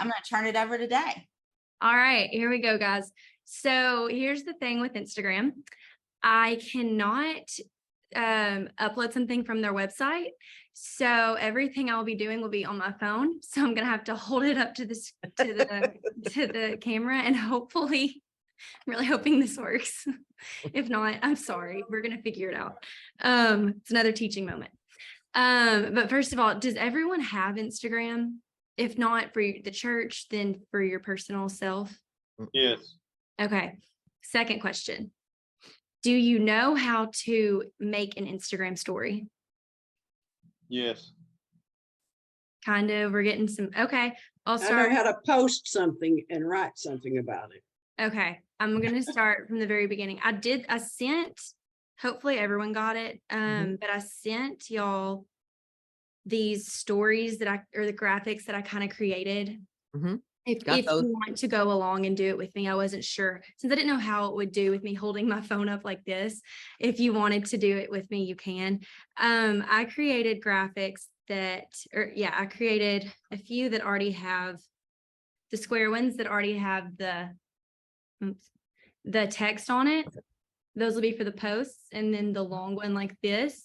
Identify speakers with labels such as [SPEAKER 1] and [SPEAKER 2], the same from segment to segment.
[SPEAKER 1] I'm going to turn it over to Day.
[SPEAKER 2] All right, here we go, guys. So here's the thing with Instagram. I cannot upload something from their website. So everything I'll be doing will be on my phone. So I'm gonna have to hold it up to this to the camera, and hopefully, I'm really hoping this works. If not, I'm sorry. We're gonna figure it out. It's another teaching moment. But first of all, does everyone have Instagram? If not for the church, then for your personal self?
[SPEAKER 3] Yes.
[SPEAKER 2] Okay. Second question. Do you know how to make an Instagram story?
[SPEAKER 3] Yes.
[SPEAKER 2] Kind of. We're getting some. Okay. I'll
[SPEAKER 4] I know
[SPEAKER 2] start.
[SPEAKER 4] how to post something and write something about it.
[SPEAKER 2] Okay. I'm going to start from the very beginning. I sent, hopefully everyone got it. But I sent y'all these stories or the graphics that I kind of created. If you want to go along and do it with me, I wasn't sure, since I didn't know how it would do with me holding my phone up like this. If you wanted to do it with me, you can. I created graphics I created a few that already have the square ones that already have the text on it. Those will be for the posts, and then the long one like this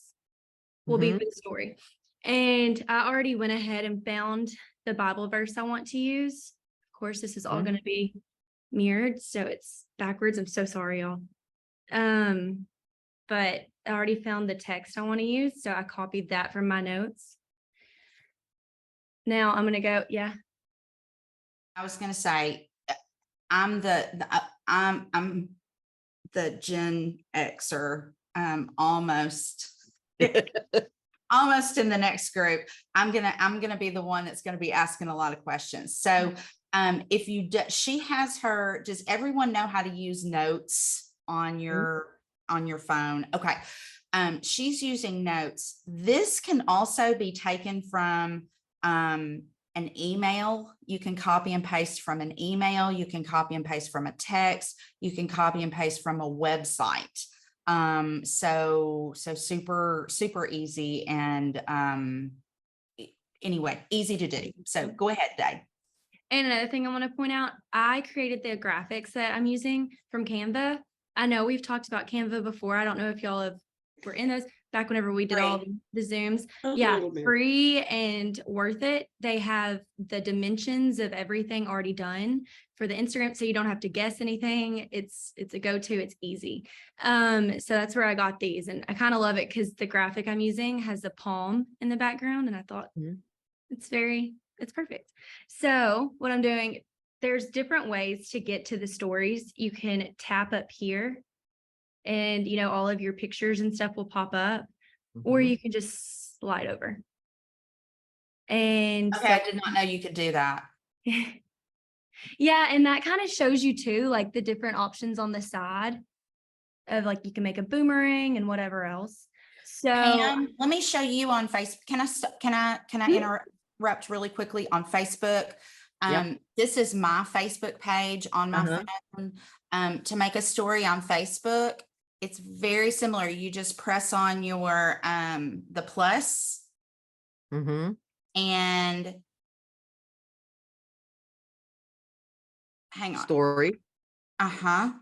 [SPEAKER 2] will be for the story. And I already went ahead and found the Bible verse I want to use. Of course, this is all going to be mirrored, so it's backwards. I'm so sorry, y'all. But I already found the text I want to use, so I copied that from my notes. Now I'm going to go, yeah.
[SPEAKER 1] I was going to say, I'm the Gen Xer, almost almost in the next group. I'm gonna be the one that's going to be asking a lot of questions. So if you does everyone know how to use notes on your phone? Okay. She's using Notes. This can also be taken from an email. You can copy and paste from an email. You can copy and paste from a text. You can copy and paste from a website. So super, super easy. And anyway, easy to do. So go ahead, Dave.
[SPEAKER 2] And another thing I want to point out, I created the graphics that I'm using from Canva. I know we've talked about Canva before. I don't know if y'all were in those back whenever we did all the Zooms. Yeah, free and worth it. They have the dimensions of everything already done for the Instagram, so you don't have to guess anything. It's a go-to. It's easy. So that's where I got these, and I kind of love it because the graphic I'm using has the palm in the background, and I thought it's perfect. So what I'm doing, there's different ways to get to the stories. You can tap up here, and all of your pictures and stuff will pop up, or you can just slide over. And
[SPEAKER 1] okay, I did not know you could do that.
[SPEAKER 2] Yeah, and that kind of shows you too, like the different options on the side of like you can make a boomerang and whatever else. So
[SPEAKER 1] Pam, let me show you on Facebook. Can I interrupt really quickly on Facebook? This is my Facebook page on my phone. To make a story on Facebook, it's very similar. You just press on your the plus and hang on.
[SPEAKER 5] Story.
[SPEAKER 1] And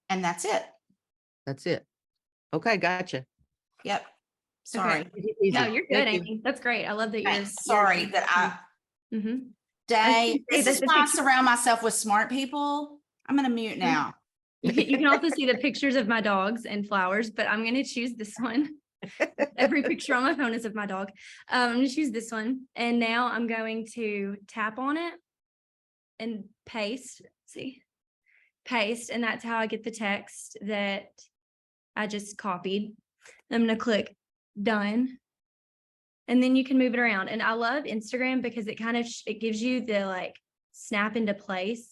[SPEAKER 1] that's it.
[SPEAKER 5] That's it. Okay, gotcha.
[SPEAKER 1] Yep. Sorry.
[SPEAKER 2] Okay. No, you're good, Amy. That's great. I love that you're
[SPEAKER 1] sorry that I Day. This is why I surround myself with smart people. I'm gonna mute now.
[SPEAKER 2] You can also see the pictures of my dogs and flowers, but I'm going to choose this one. Every picture on my phone is of my dog. I'm going to choose this one. And now I'm going to tap on it and paste. See? Paste. And that's how I get the text that I just copied. I'm going to click done. And then you can move it around. And I love Instagram because it kind of it gives you the like snap into place.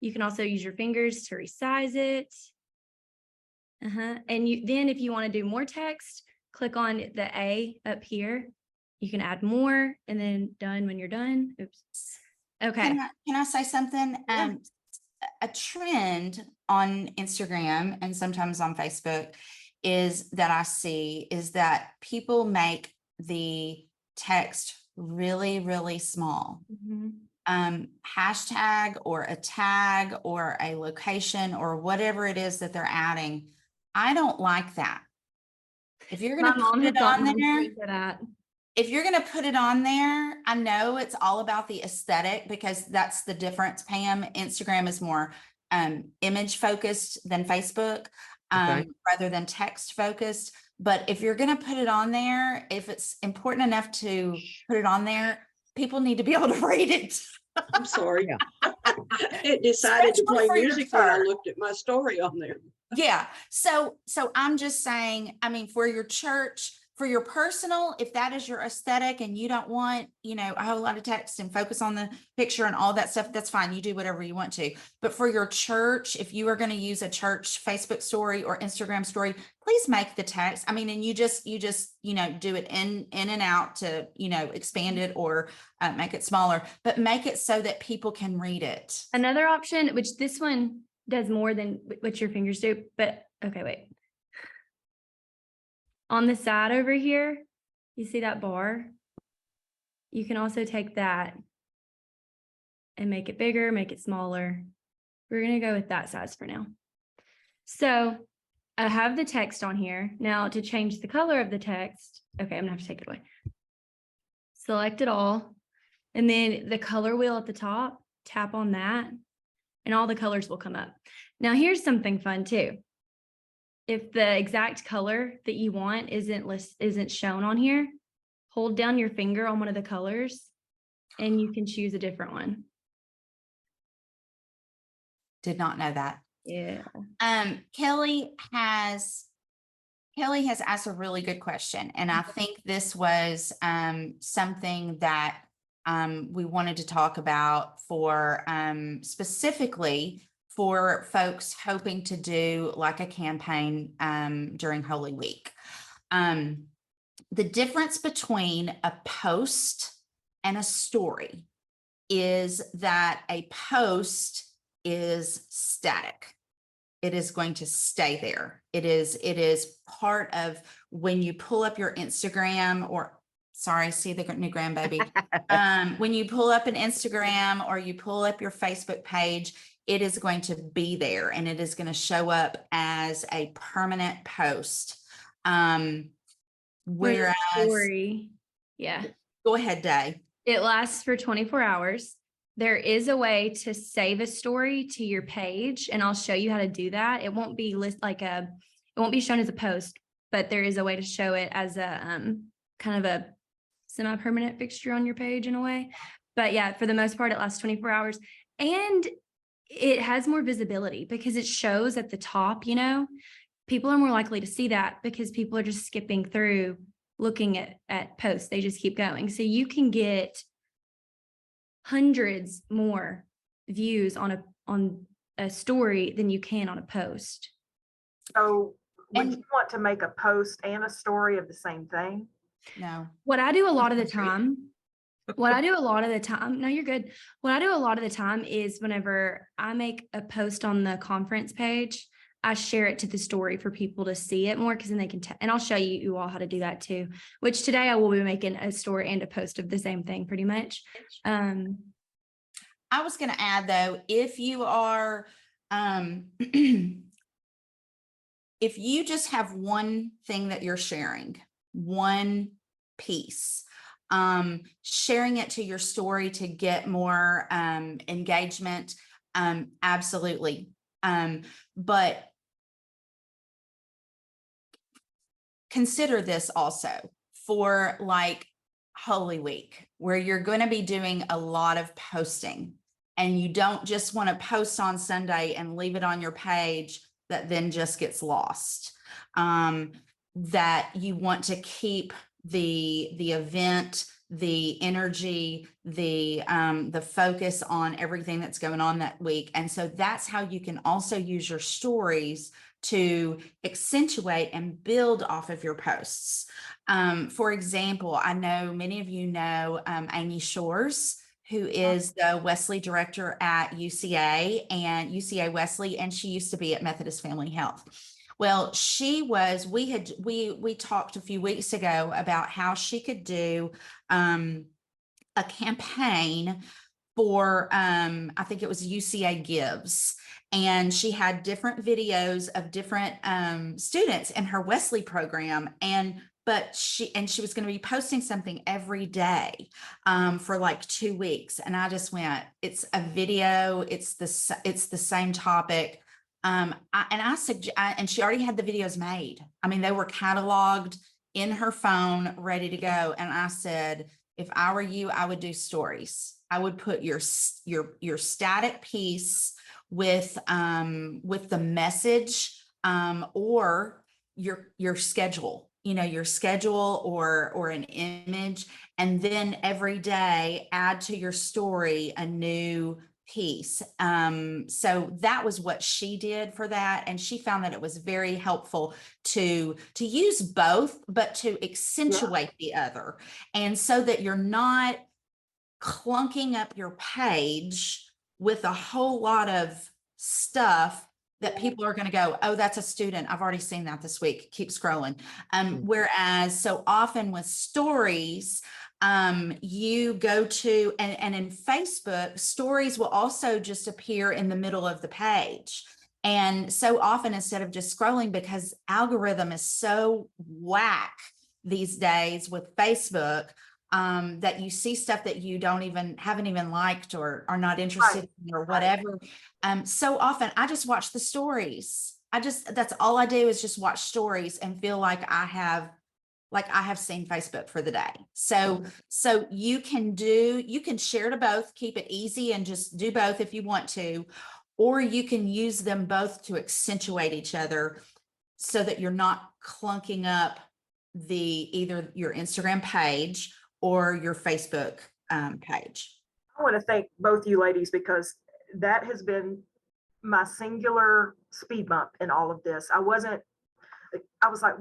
[SPEAKER 2] You can also use your fingers to resize it. And then if you want to do more text, click on the A up here. You can add more and then done when you're done. Oops. Okay.
[SPEAKER 1] Can I say something?
[SPEAKER 2] Yeah.
[SPEAKER 1] A trend on Instagram and sometimes on Facebook is that I see is that people make the text really, really small. hashtag or a tag or a location or whatever it is that they're adding. I don't like that. If you're
[SPEAKER 2] My
[SPEAKER 1] gonna
[SPEAKER 2] mom
[SPEAKER 1] put
[SPEAKER 2] has
[SPEAKER 1] it on
[SPEAKER 2] gotten
[SPEAKER 1] there,
[SPEAKER 2] me for that.
[SPEAKER 1] if you're gonna put it on there, I know it's all about the aesthetic because that's the difference, Pam. Instagram is more image focused than Facebook,
[SPEAKER 5] Okay.
[SPEAKER 1] rather than text focused. But if you're gonna put it on there, if it's important enough to put it on there, people need to be able to read it.
[SPEAKER 4] I'm sorry.
[SPEAKER 5] Yeah.
[SPEAKER 4] It decided to
[SPEAKER 1] Especially
[SPEAKER 4] play
[SPEAKER 1] for your
[SPEAKER 4] music when I
[SPEAKER 1] church.
[SPEAKER 4] looked at my story on there.
[SPEAKER 1] Yeah, so I'm just saying, I mean, for your church, for your personal, if that is your aesthetic and you don't want, you know, a whole lot of text and focus on the picture and all that stuff, that's fine. You do whatever you want to. But for your church, if you are going to use a church Facebook story or Instagram story, please make the text. I mean, and you just, you know, do it in and out to, you know, expand it or make it smaller, but make it so that people can read it.
[SPEAKER 2] Another option, which this one does more than what your fingers do, but okay, wait. On the side over here, you see that bar? You can also take that and make it bigger, make it smaller. We're gonna go with that size for now. So I have the text on here. Now to change the color of the text, okay, I'm gonna have to take it away. Select it all. And then the color wheel at the top, tap on that, and all the colors will come up. Now here's something fun too. If the exact color that you want isn't shown on here, hold down your finger on one of the colors and you can choose a different one.
[SPEAKER 1] Did not know that.
[SPEAKER 2] Yeah.
[SPEAKER 1] Kelly has asked a really good question. And I think this was something that we wanted to talk about for specifically for folks hoping to do like a campaign during Holy Week. The difference between a post and a story is that a post is static. It is going to stay there. It is part of when you pull up your Instagram or sorry, see the new grandbaby. When you pull up an Instagram or you pull up your Facebook page, it is going to be there and it is going to show up as a permanent post. Whereas,
[SPEAKER 2] Story. Yeah.
[SPEAKER 1] go ahead, Day.
[SPEAKER 2] It lasts for 24 hours. There is a way to save a story to your page, and I'll show you how to do that. It won't be it won't be shown as a post, but there is a way to show it as a kind of a semi-permanent fixture on your page in a way. But yeah, for the most part, it lasts 24 hours and it has more visibility because it shows at the top, you know, people are more likely to see that because people are just skipping through looking at posts. They just keep going. So you can get hundreds more views on a story than you can on a post.
[SPEAKER 6] So would
[SPEAKER 1] And-
[SPEAKER 6] you want to make a post and a story of the same thing?
[SPEAKER 1] No.
[SPEAKER 2] What I do a lot of the time, no, you're good. What I do a lot of the time is whenever I make a post on the conference page, I share it to the story for people to see it more because then they can, and I'll show you all how to do that too, which today I will be making a story and a post of the same thing pretty much.
[SPEAKER 1] I was going to add though, if you are, if you just have one thing that you're sharing, one piece, sharing it to your story to get more engagement, absolutely. But consider this also for like Holy Week, where you're going to be doing a lot of posting and you don't just want to post on Sunday and leave it on your page that then just gets lost. That you want to keep the event, the energy, the focus on everything that's going on that week. And so that's how you can also use your stories to accentuate and build off of your posts. For example, I know many of you know Amy Shores, who is the Wesley director at UCA and UCA Wesley, and she used to be at Methodist Family Health. Well, we talked a few weeks ago about how she could do a campaign for, I think it was UCA Gives. And she had different videos of different students in her Wesley program. But she was going to be posting something every day for like 2 weeks. And I just went, it's a video, it's the same topic. And she already had the videos made. I mean, they were cataloged in her phone, ready to go. And I said, if I were you, I would do stories. I would put your static piece with the message or your schedule, your schedule or an image, and then every day add to your story a new piece. So that was what she did for that. And she found that it was very helpful to use both, but to accentuate the other. And so that you're not clunking up your page with a whole lot of stuff that people are going to go, oh, that's a student. I've already seen that this week. Keep scrolling. Whereas so often with stories, you go to, and in Facebook, stories will also just appear in the middle of the page. And so often, instead of just scrolling, because algorithm is so whack these days with Facebook, that you see stuff that you haven't even liked or are not interested in or whatever. So often I just watch the stories. That's all I do is just watch stories and feel like I have seen Facebook for the day. So you can share to both, keep it easy and just do both if you want to, or you can use them both to accentuate each other so that you're not clunking up either your Instagram page or your Facebook page.
[SPEAKER 6] I want to thank both you ladies because that has been my singular speed bump in all of this. I was like,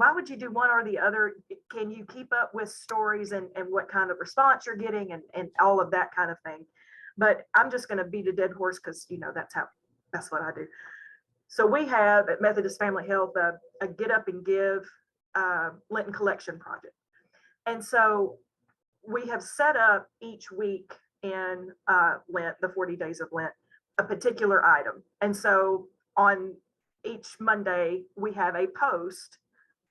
[SPEAKER 6] why would you do one or the other? Can you keep up with stories and what kind of response you're getting and all of that kind of thing? But I'm just going to beat a dead horse because, that's what I do. So we have at Methodist Family Health a Get Up and Give Lenten collection project. And so we have set up each week in Lent, the 40 days of Lent, a particular item. And so on each Monday, we have a post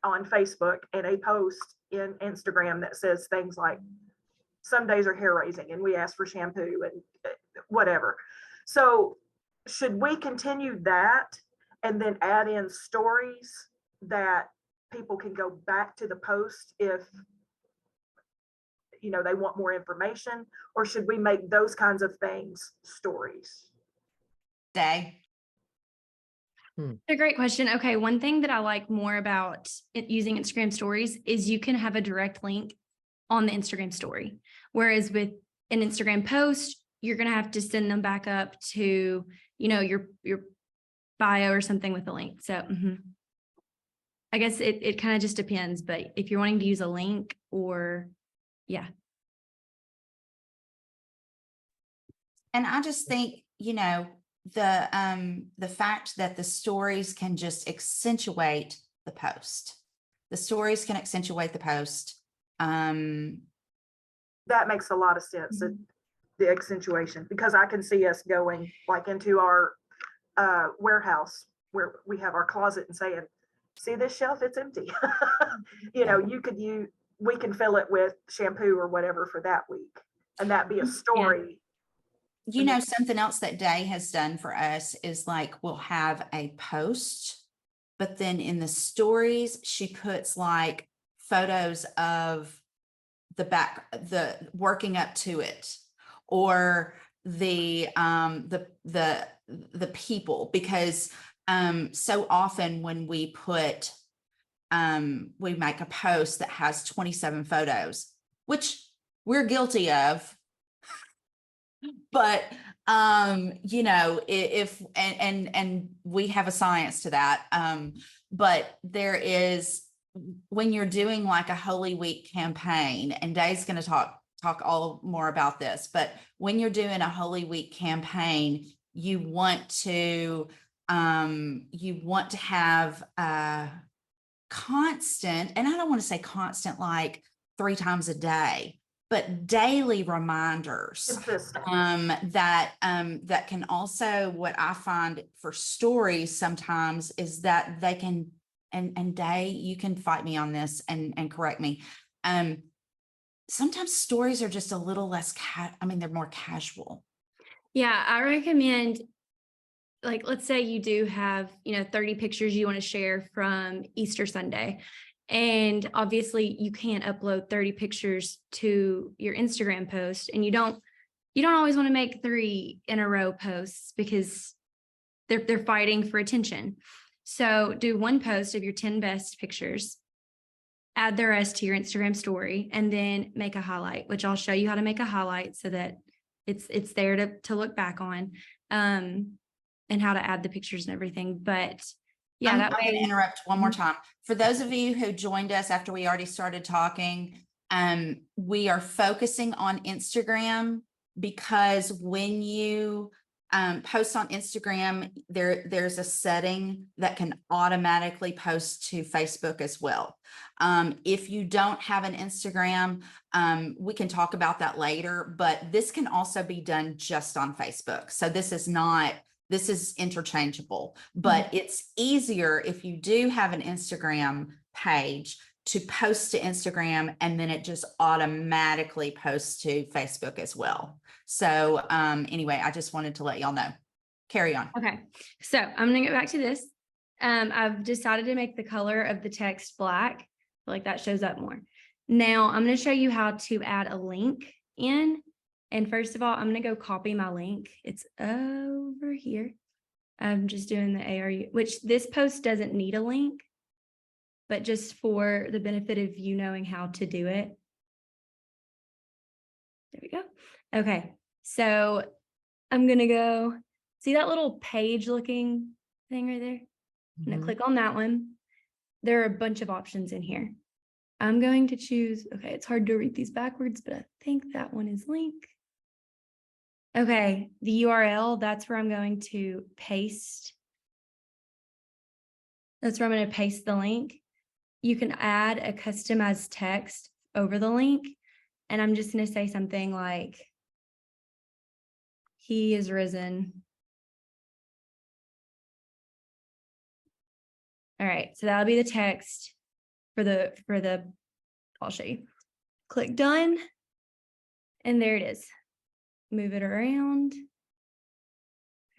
[SPEAKER 6] on Facebook and a post in Instagram that says things like, some days are hair raising and we ask for shampoo and whatever. So should we continue that and then add in stories that people can go back to the post if they want more information, or should we make those kinds of things stories?
[SPEAKER 1] Day.
[SPEAKER 2] A great question. Okay, one thing that I like more about using Instagram stories is you can have a direct link on the Instagram story. Whereas with an Instagram post, you're going to have to send them back up to, your bio or something with a link. So I guess it kind of just depends, but if you're wanting to use a link
[SPEAKER 1] And I just think, the fact that the stories can just accentuate the post. The stories can accentuate the post.
[SPEAKER 6] That makes a lot of sense, the accentuation, because I can see us going like into our warehouse where we have our closet and saying, see this shelf, it's empty. We can fill it with shampoo or whatever for that week. And that be a story.
[SPEAKER 1] Something else that Day has done for us is like, we'll have a post, but then in the stories, she puts like photos of the working up to it, or the people, because so often when we make a post that has 27 photos, which we're guilty of, but if we have a science to that, but there is, when you're doing like a Holy Week campaign, and Dave's going to talk all more about this, but when you're doing a Holy Week campaign, you want to have constant, and I don't want to say constant like 3 times a day, but daily reminders.
[SPEAKER 6] Consistent.
[SPEAKER 1] That can also, what I find for stories sometimes is that they can, and Day, you can fight me on this and correct me. Sometimes stories are just a little less they're more casual.
[SPEAKER 2] Yeah, I recommend, like, let's say you do have, 30 pictures you want to share from Easter Sunday. And obviously you can't upload 30 pictures to your Instagram post, and you don't always want to make 3 in a row posts because they're fighting for attention. So do one post of your 10 best pictures, add the rest to your Instagram story, and then make a highlight, which I'll show you how to make a highlight so that it's there to look back on, and how to add the pictures and everything. But yeah,
[SPEAKER 1] I'm
[SPEAKER 2] that
[SPEAKER 1] going to
[SPEAKER 2] way.
[SPEAKER 1] interrupt one more
[SPEAKER 2] Mhm.
[SPEAKER 1] time. For those of you who joined us after we already started talking, we are focusing on Instagram because when you post on Instagram, there's a setting that can automatically post to Facebook as well. If you don't have an Instagram, we can talk about that later, but this can also be done just on Facebook. So this is interchangeable, but it's easier if you do have an Instagram page to post to Instagram, and then it just automatically posts to Facebook as well. So anyway, I just wanted to let y'all know. Carry on.
[SPEAKER 2] Okay, so I'm gonna get back to this. I've decided to make the color of the text black, like that shows up more. Now I'm gonna show you how to add a link in. And first of all, I'm gonna go copy my link. It's over here. I'm just doing the ARU, which this post doesn't need a link, but just for the benefit of you knowing how to do it. There we go. Okay, so I'm gonna go, see that little page looking thing right there? I'm gonna
[SPEAKER 5] Mhm.
[SPEAKER 2] click on that one. There are a bunch of options in here. I'm going to choose, okay, it's hard to read these backwards, but I think that one is link. Okay, the URL, that's where I'm going to paste. That's where I'm going to paste the link. You can add a customized text over the link. And I'm just going to say something like, "He is risen." All right, so that'll be the text for the, I'll show you. Click done. And there it is. Move it around.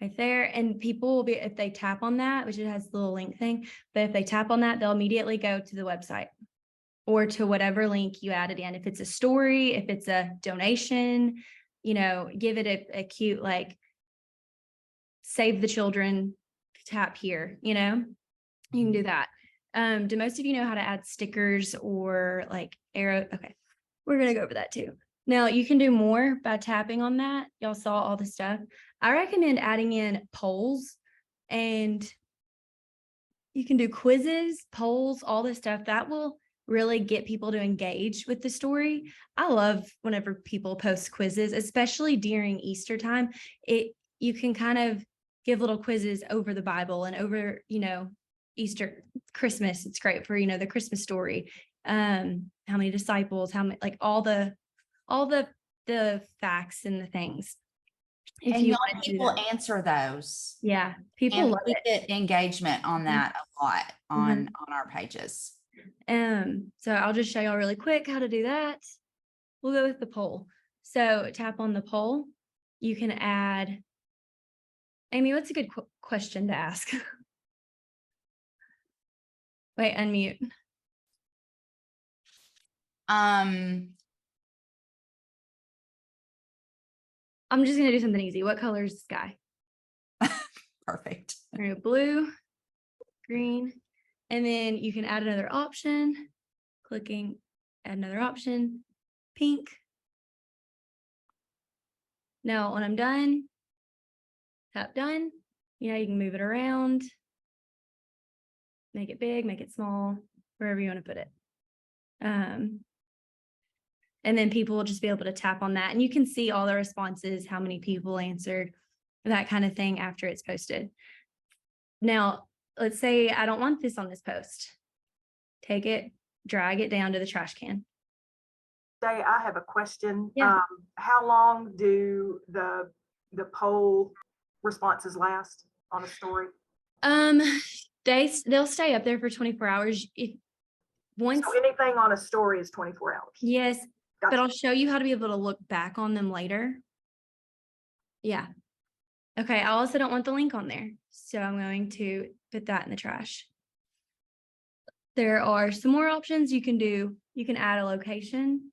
[SPEAKER 2] Right there, and people will be, if they tap on that, which it has the little link thing, but if they tap on that, they'll immediately go to the website or to whatever link you added in. If it's a story, if it's a donation, give it a cute, like, save the children, tap here, you can do that. Do most of you know how to add stickers or like arrow? Okay, we're gonna go over that too. Now you can do more by tapping on that. Y'all saw all the stuff. I recommend adding in polls, and you can do quizzes, polls, all this stuff that will really get people to engage with the story. I love whenever people post quizzes, especially during Easter time. You can kind of give little quizzes over the Bible and over, Easter, Christmas. It's great for, the Christmas story. How many disciples, how many, like all the facts and the things. If
[SPEAKER 1] And
[SPEAKER 2] you
[SPEAKER 1] young
[SPEAKER 2] want to do
[SPEAKER 1] people
[SPEAKER 2] that.
[SPEAKER 1] answer those.
[SPEAKER 2] Yeah, people
[SPEAKER 1] And
[SPEAKER 2] love
[SPEAKER 1] we
[SPEAKER 2] it.
[SPEAKER 1] get engagement on that a lot on our pages.
[SPEAKER 2] So I'll just show y'all really quick how to do that. We'll go with the poll. So tap on the poll. You can add, Amy, what's a good question to ask? Wait, unmute. I'm just gonna do something easy. What color is the sky?
[SPEAKER 1] Perfect.
[SPEAKER 2] We're gonna go blue, green, and then you can add another option. Clicking, add another option, pink. Now, when I'm done, tap done. You can move it around, make it big, make it small, wherever you want to put it. And then people will just be able to tap on that, and you can see all the responses, how many people answered, that kind of thing after it's posted. Now, let's say I don't want this on this post. Take it, drag it down to the trash can.
[SPEAKER 6] Day, I have a question.
[SPEAKER 2] Yeah.
[SPEAKER 6] How long do the poll responses last on a story?
[SPEAKER 2] They'll stay up there for 24 hours. If once,
[SPEAKER 6] So anything on a story is 24 hours.
[SPEAKER 2] yes, but
[SPEAKER 6] Gotcha.
[SPEAKER 2] I'll show you how to be able to look back on them later. Yeah. Okay, I also don't want the link on there, so I'm going to put that in the trash. There are some more options you can do. You can add a location.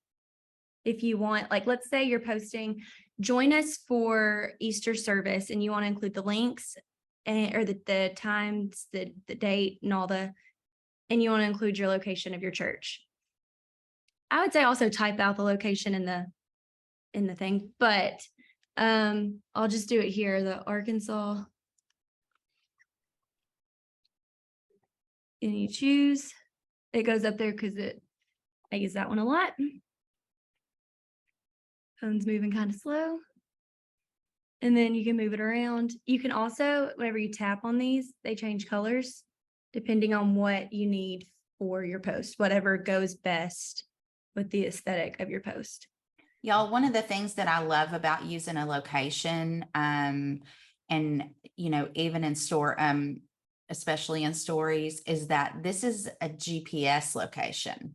[SPEAKER 2] If you want, like, let's say you're posting, join us for Easter service, and you want to include the links and or the times, the date and all the, and you want to include your location of your church. I would say also type out the location in the thing, but I'll just do it here, the Arkansas. And you choose, it goes up there because I use that one a lot. Phone's moving kind of slow. And then you can move it around. You can also, whenever you tap on these, they change colors depending on what you need for your post, whatever goes best with the aesthetic of your post.
[SPEAKER 1] Y'all, one of the things that I love about using a location, and, you know, even in store, especially in stories, is that this is a GPS location.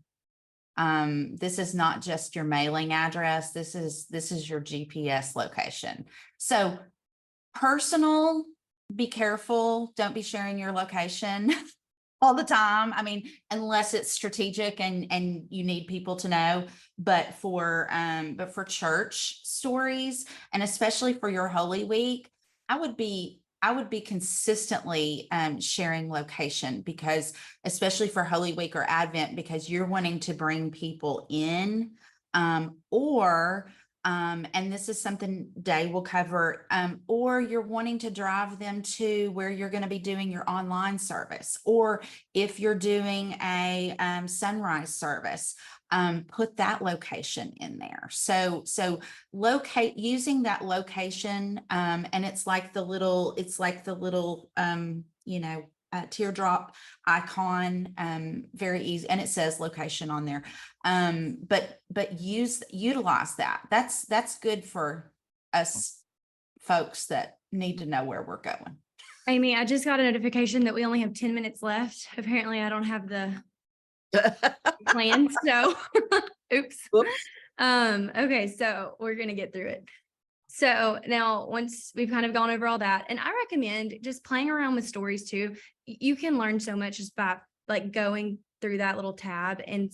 [SPEAKER 1] This is not just your mailing address. This is your GPS location. So personal, be careful. Don't be sharing your location all the time. I mean, unless it's strategic and you need people to know, but for church stories, and especially for your Holy Week, I would be consistently sharing location, because especially for Holy Week or Advent, because you're wanting to bring people in, and this is something Day will cover, or you're wanting to drive them to where you're going to be doing your online service, or if you're doing a sunrise service, put that location in there. So locate using that location, and it's like the little teardrop icon, very easy, and it says location on there. But utilize that. That's good for us folks that need to know where we're going.
[SPEAKER 2] Amy, I just got a notification that we only have 10 minutes left. Apparently I don't have the plan, so oops.
[SPEAKER 5] Whoops.
[SPEAKER 2] Okay, so we're gonna get through it. So now, once we've kind of gone over all that, and I recommend just playing around with stories too. You can learn so much just by like going through that little tab and,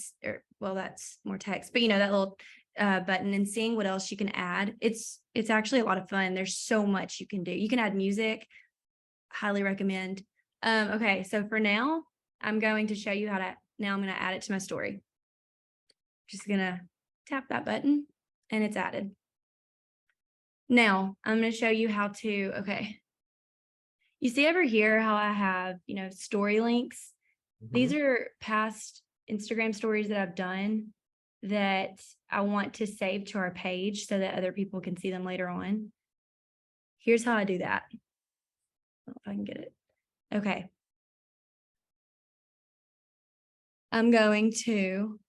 [SPEAKER 2] well, that's more text, but you know, that little button and seeing what else you can add. It's actually a lot of fun. There's so much you can do. You can add music. Highly recommend. Okay, so for now, I'm going to show you how to, now I'm going to add it to my story. Just going to tap that button and it's added. Now I'm going to show you how to, okay. You see over here how I have, you know, story links. These are past Instagram stories that I've done that I want to save to our page so that other people can see them later on. Here's how I do that. I don't know if I can get it. Okay. I'm going to,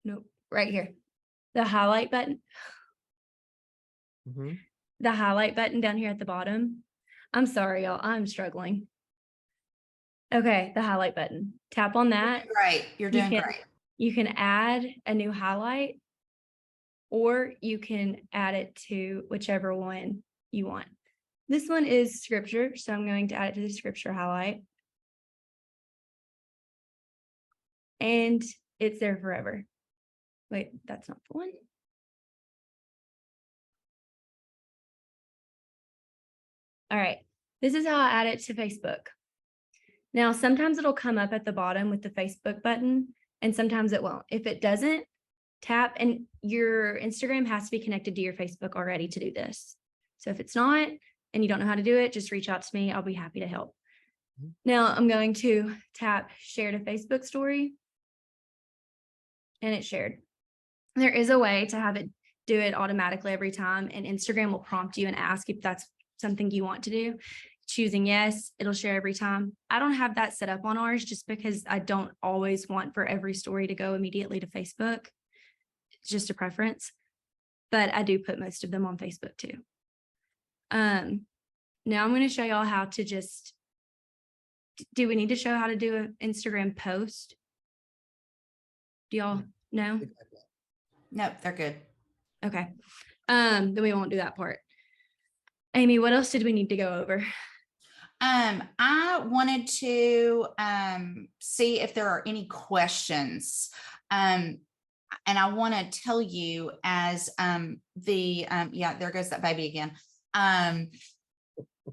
[SPEAKER 2] nope, right here. The highlight button. The highlight button down here at the bottom. I'm sorry, y'all. I'm struggling. Okay, the highlight button. Tap on that.
[SPEAKER 1] Great. You're doing great.
[SPEAKER 2] You can add a new highlight, or you can add it to whichever one you want. This one is scripture, so I'm going to add it to the scripture highlight. And it's there forever. Wait, that's not the one. All right, this is how I add it to Facebook. Now, sometimes it'll come up at the bottom with the Facebook button, and sometimes it won't. If it doesn't, tap, and your Instagram has to be connected to your Facebook already to do this. So if it's not, and you don't know how to do it, just reach out to me. I'll be happy to help. Now I'm going to tap share to Facebook story, and it's shared. There is a way to have it do it automatically every time, and Instagram will prompt you and ask if that's something you want to do. choosing yes, it'll share every time. I don't have that set up on ours just because I don't always want for every story to go immediately to Facebook. It's just a preference, but I do put most of them on Facebook too. Now I'm going to show y'all how to just, do we need to show how to do an Instagram post? Do y'all know?
[SPEAKER 1] Nope, they're good.
[SPEAKER 2] Okay. Then we won't do that part. Amy, what else did we need to go over?
[SPEAKER 1] I wanted to see if there are any questions. And I want to tell you as yeah, there goes that baby again.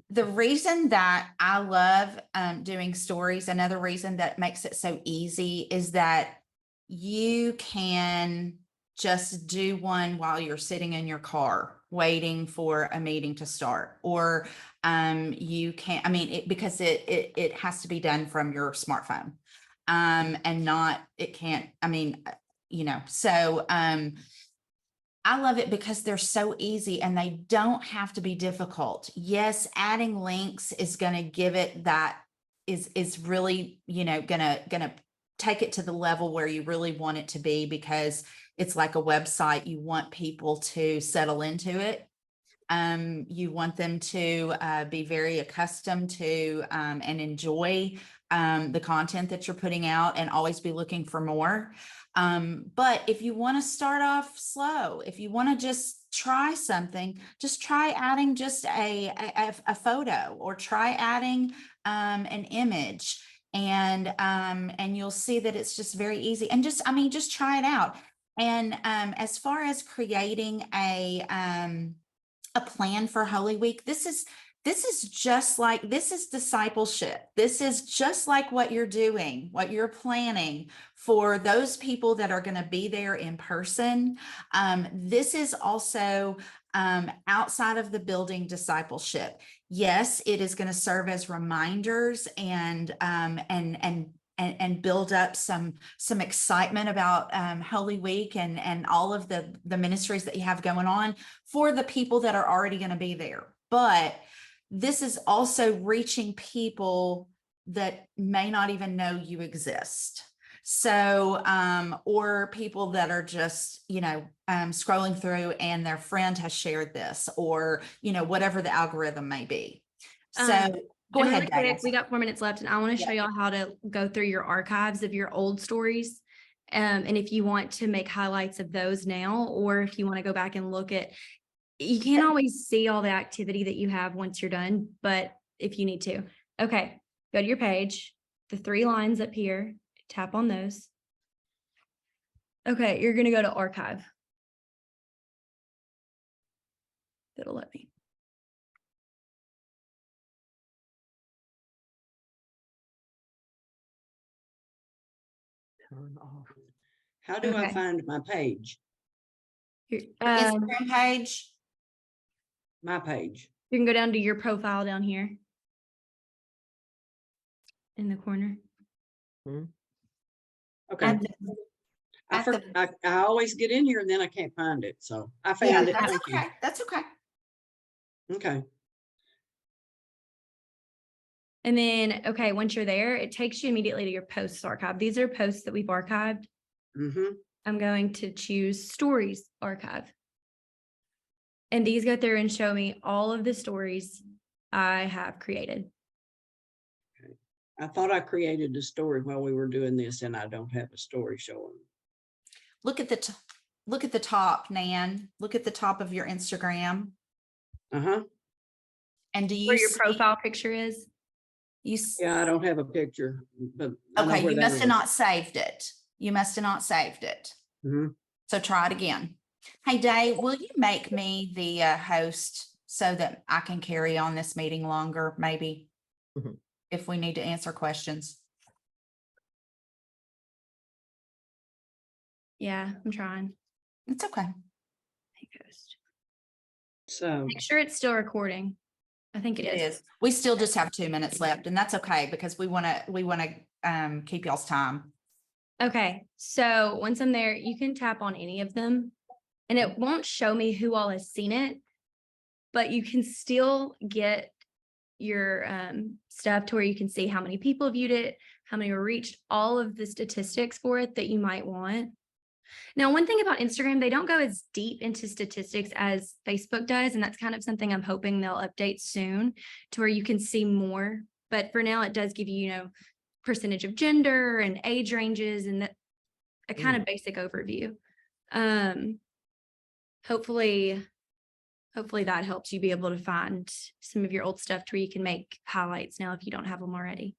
[SPEAKER 1] The reason that I love doing stories, another reason that makes it so easy is that you can just do one while you're sitting in your car waiting for a meeting to start, or you can, I mean, because it has to be done from your smartphone, and not, it can't, I mean, you know, so I love it because they're so easy and they don't have to be difficult. Yes, adding links is going to give it that is really, you know, gonna take it to the level where you really want it to be, because it's like a website. You want people to settle into it. You want them to be very accustomed to and enjoy the content that you're putting out and always be looking for more. But if you want to start off slow, if you want to just try something, just try adding just a photo, or try adding an image, and you'll see that it's just very easy. And just, I mean, just try it out. And as far as creating a plan for Holy Week, this is just like, this is discipleship. This is just like what you're doing, what you're planning for those people that are going to be there in person. This is also outside of the building discipleship. Yes, it is going to serve as reminders and build up some excitement about Holy Week and all of the ministries that you have going on for the people that are already going to be there. But this is also reaching people that may not even know you exist. So, or people that are just, you know, scrolling through and their friend has shared this, or, you know, whatever the algorithm may be. So go
[SPEAKER 2] And
[SPEAKER 1] ahead,
[SPEAKER 2] really quick,
[SPEAKER 1] Diane.
[SPEAKER 2] we got 4 minutes left, and I want to show y'all how to go through your archives of your old stories. And if you want to make highlights of those now, or if you want to go back and look at, you can't always see all the activity that you have once you're done, but if you need to. Okay, go to your page, the 3 lines up here, tap on those. Okay, you're going to go to archive. It'll let me.
[SPEAKER 5] Turn off.
[SPEAKER 4] How do I
[SPEAKER 2] Okay.
[SPEAKER 4] find my page?
[SPEAKER 2] Here,
[SPEAKER 1] Instagram page.
[SPEAKER 4] My page.
[SPEAKER 2] you can go down to your profile down here in the corner.
[SPEAKER 4] Okay.
[SPEAKER 1] At
[SPEAKER 4] I,
[SPEAKER 1] at
[SPEAKER 4] for,
[SPEAKER 1] the-
[SPEAKER 4] I always get in here and then I can't find it. So I
[SPEAKER 1] Yeah,
[SPEAKER 4] found it.
[SPEAKER 1] that's
[SPEAKER 4] Thank
[SPEAKER 1] okay. That's okay.
[SPEAKER 4] you. Okay.
[SPEAKER 2] And then, okay, once you're there, it takes you immediately to your posts archive. These are posts that we've archived.
[SPEAKER 4] Mm-hmm.
[SPEAKER 2] I'm going to choose stories archive. And these go through and show me all of the stories I have created.
[SPEAKER 4] I thought I created a story while we were doing this and I don't have a story showing.
[SPEAKER 1] Look at the top, Nan. Look at the top of your Instagram.
[SPEAKER 4] Uh-huh.
[SPEAKER 1] And do you
[SPEAKER 2] Where your
[SPEAKER 1] see-
[SPEAKER 2] profile picture is.
[SPEAKER 4] Yeah, I don't have a picture, but I know
[SPEAKER 1] Okay,
[SPEAKER 4] where
[SPEAKER 1] you
[SPEAKER 4] that
[SPEAKER 1] must have
[SPEAKER 4] is.
[SPEAKER 1] not saved it. You must have not saved it.
[SPEAKER 4] Mhm.
[SPEAKER 1] So try it again. Hey, Dave, will you make me the host so that I can carry on this meeting longer, maybe?
[SPEAKER 5] Mhm.
[SPEAKER 1] If we need to answer questions.
[SPEAKER 2] Yeah, I'm trying.
[SPEAKER 1] It's okay.
[SPEAKER 2] Hey, Ghost.
[SPEAKER 4] So,
[SPEAKER 2] Make sure it's still recording. I think it is.
[SPEAKER 1] We still just have 2 minutes left, and that's okay because we want to keep y'all's time.
[SPEAKER 2] Okay, so once I'm there, you can tap on any of them and it won't show me who all has seen it, but you can still get stuff to where you can see how many people viewed it, how many were reached, all of the statistics for it that you might want. Now, one thing about Instagram, they don't go as deep into statistics as Facebook does, and that's kind of something I'm hoping they'll update soon to where you can see more. But for now, it does give you, percentage of gender and age ranges and that a kind of basic overview. Hopefully that helps you be able to find some of your old stuff to where you can make highlights now if you don't have them already.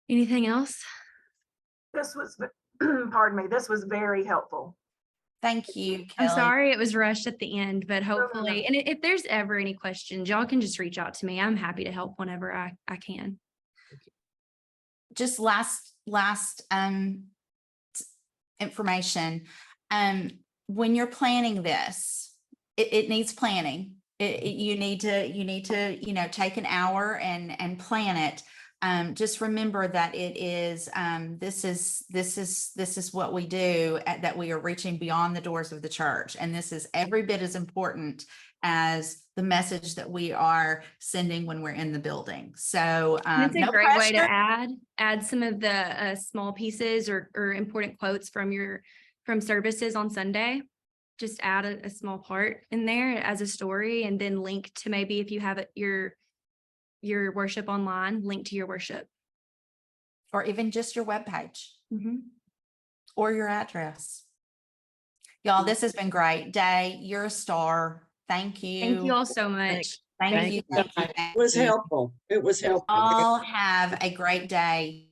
[SPEAKER 2] Anything else?
[SPEAKER 6] This was, pardon me, this was very helpful.
[SPEAKER 1] Thank you,
[SPEAKER 2] I'm
[SPEAKER 1] Kelly.
[SPEAKER 2] sorry it was rushed at the end, but
[SPEAKER 6] no, no.
[SPEAKER 2] hopefully, and if there's ever any questions, y'all can just reach out to me. I'm happy to help whenever I can.
[SPEAKER 1] Just last information. When you're planning this, it needs planning. You need to, take an hour and plan it. Just remember that it is, this is what we do, that we are reaching beyond the doors of the church. And this is every bit as important as the message that we are sending when we're in the building. So
[SPEAKER 2] And it's a
[SPEAKER 1] no
[SPEAKER 2] great way to
[SPEAKER 1] pressure.
[SPEAKER 2] add some of the small pieces or important quotes from services on Sunday. Just add a small part in there as a story, and then link to maybe if you have your worship online, link to your worship.
[SPEAKER 1] Or even just your webpage or your address. Y'all, this has been great. Day, you're a star. Thank you.
[SPEAKER 2] Thank you all so much.
[SPEAKER 1] Thank
[SPEAKER 5] Thank
[SPEAKER 1] you.
[SPEAKER 5] you.
[SPEAKER 1] Thank you.
[SPEAKER 4] It was helpful. It was helpful.
[SPEAKER 1] All have a great day.